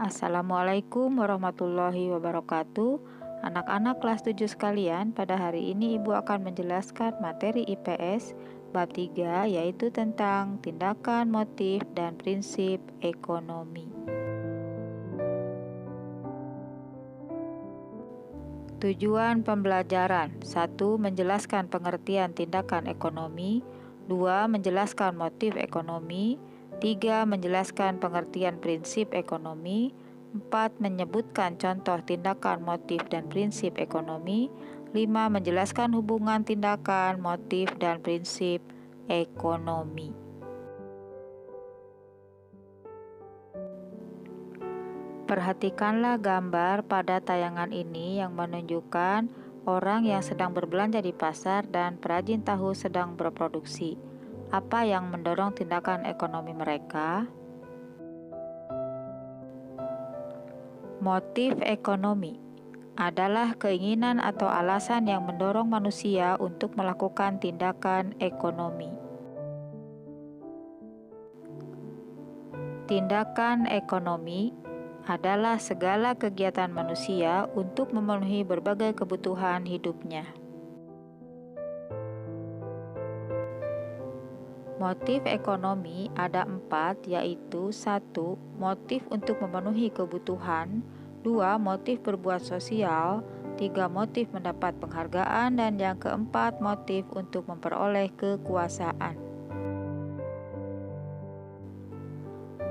Assalamualaikum warahmatullahi wabarakatuh. Anak-anak kelas 7 sekalian, pada hari ini Ibu akan menjelaskan materi IPS bab 3, yaitu tentang tindakan, motif, dan prinsip ekonomi. Tujuan pembelajaran: 1. Menjelaskan pengertian tindakan ekonomi. 2. Menjelaskan motif ekonomi. 3. Menjelaskan pengertian prinsip ekonomi. 4. Menyebutkan contoh tindakan, motif, dan prinsip ekonomi. 5. Menjelaskan hubungan tindakan, motif, dan prinsip ekonomi. Perhatikanlah gambar pada tayangan ini yang menunjukkan orang yang sedang berbelanja di pasar dan perajin tahu sedang berproduksi. Apa yang mendorong tindakan ekonomi mereka? Motif ekonomi adalah keinginan atau alasan yang mendorong manusia untuk melakukan tindakan ekonomi. Tindakan ekonomi adalah segala kegiatan manusia untuk memenuhi berbagai kebutuhan hidupnya. Motif ekonomi ada 4, yaitu 1. Motif untuk memenuhi kebutuhan. 2. Motif berbuat sosial. 3. Motif mendapat penghargaan. Dan yang keempat, motif untuk memperoleh kekuasaan.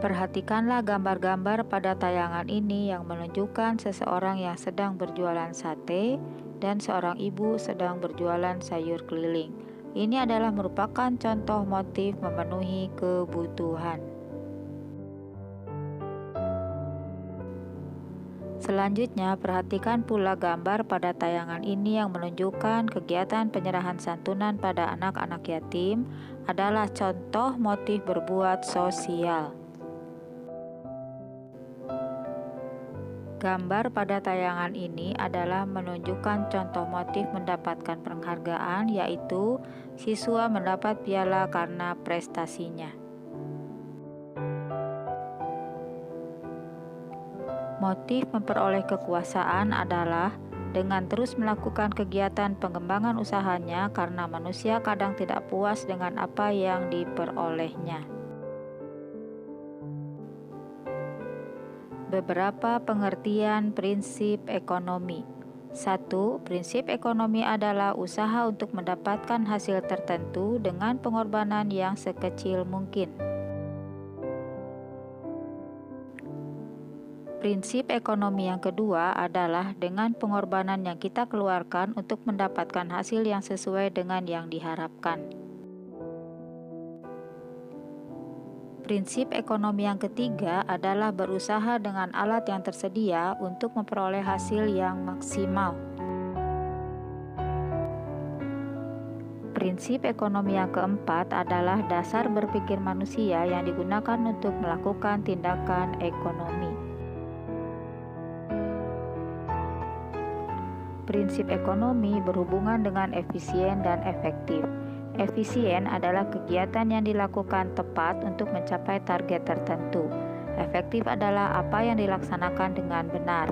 Perhatikanlah gambar-gambar pada tayangan ini yang menunjukkan seseorang yang sedang berjualan sate dan seorang ibu sedang berjualan sayur keliling. Ini adalah merupakan contoh motif memenuhi kebutuhan. Selanjutnya, perhatikan pula gambar pada tayangan ini yang menunjukkan kegiatan penyerahan santunan pada anak-anak yatim adalah contoh motif berbuat sosial. Gambar pada tayangan ini adalah menunjukkan contoh motif mendapatkan penghargaan, yaitu siswa mendapat piala karena prestasinya. Motif memperoleh kekuasaan adalah dengan terus melakukan kegiatan pengembangan usahanya karena manusia kadang tidak puas dengan apa yang diperolehnya. Beberapa pengertian prinsip ekonomi. 1. Prinsip ekonomi adalah usaha untuk mendapatkan hasil tertentu dengan pengorbanan yang sekecil mungkin. Prinsip ekonomi yang kedua adalah dengan pengorbanan yang kita keluarkan untuk mendapatkan hasil yang sesuai dengan yang diharapkan. Prinsip ekonomi yang ketiga adalah berusaha dengan alat yang tersedia untuk memperoleh hasil yang maksimal. Prinsip ekonomi yang keempat adalah dasar berpikir manusia yang digunakan untuk melakukan tindakan ekonomi. Prinsip ekonomi berhubungan dengan efisien dan efektif. Efisien adalah kegiatan yang dilakukan tepat untuk mencapai target tertentu. Efektif adalah apa yang dilaksanakan dengan benar.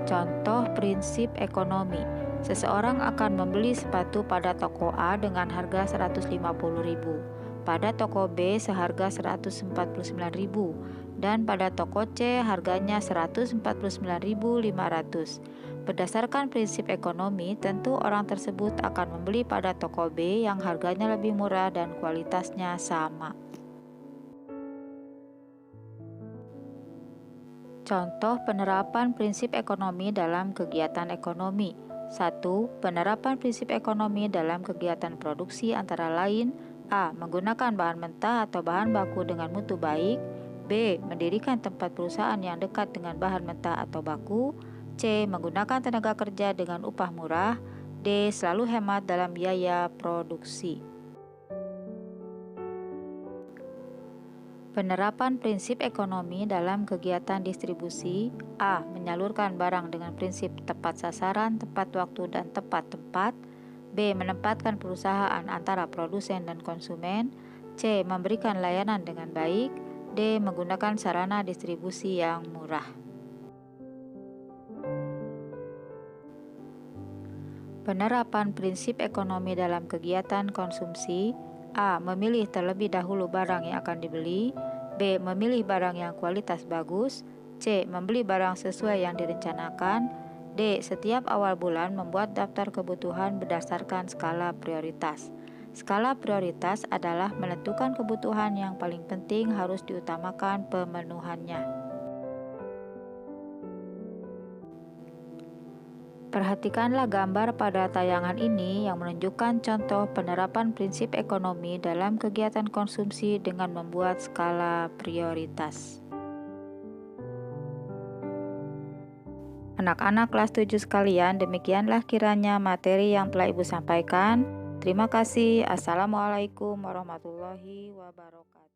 Contoh prinsip ekonomi. Seseorang akan membeli sepatu pada toko A dengan harga Rp150.000, pada toko B seharga Rp149.000, dan pada toko C harganya Rp149.500. Berdasarkan prinsip ekonomi, tentu orang tersebut akan membeli pada toko B yang harganya lebih murah dan kualitasnya sama. Contoh penerapan prinsip ekonomi dalam kegiatan ekonomi. 1. Penerapan prinsip ekonomi dalam kegiatan produksi antara lain: A. Menggunakan bahan mentah atau bahan baku dengan mutu baik. B. Mendirikan tempat perusahaan yang dekat dengan bahan mentah atau baku. C. Menggunakan tenaga kerja dengan upah murah. D. Selalu hemat dalam biaya produksi. Penerapan prinsip ekonomi dalam kegiatan distribusi. A. Menyalurkan barang dengan prinsip tepat sasaran, tepat waktu, dan tepat tempat. B. Menempatkan perusahaan antara produsen dan konsumen. C. Memberikan layanan dengan baik. D. Menggunakan sarana distribusi yang murah. Penerapan prinsip ekonomi dalam kegiatan konsumsi. A. Memilih terlebih dahulu barang yang akan dibeli. B. Memilih barang yang kualitas bagus. C. Membeli barang sesuai yang direncanakan. D. Setiap awal bulan membuat daftar kebutuhan berdasarkan skala prioritas. Skala prioritas adalah menentukan kebutuhan yang paling penting harus diutamakan pemenuhannya. Perhatikanlah gambar pada tayangan ini yang menunjukkan contoh penerapan prinsip ekonomi dalam kegiatan konsumsi dengan membuat skala prioritas. Anak-anak kelas 7 sekalian, demikianlah kiranya materi yang telah Ibu sampaikan. Terima kasih. Assalamualaikum warahmatullahi wabarakatuh.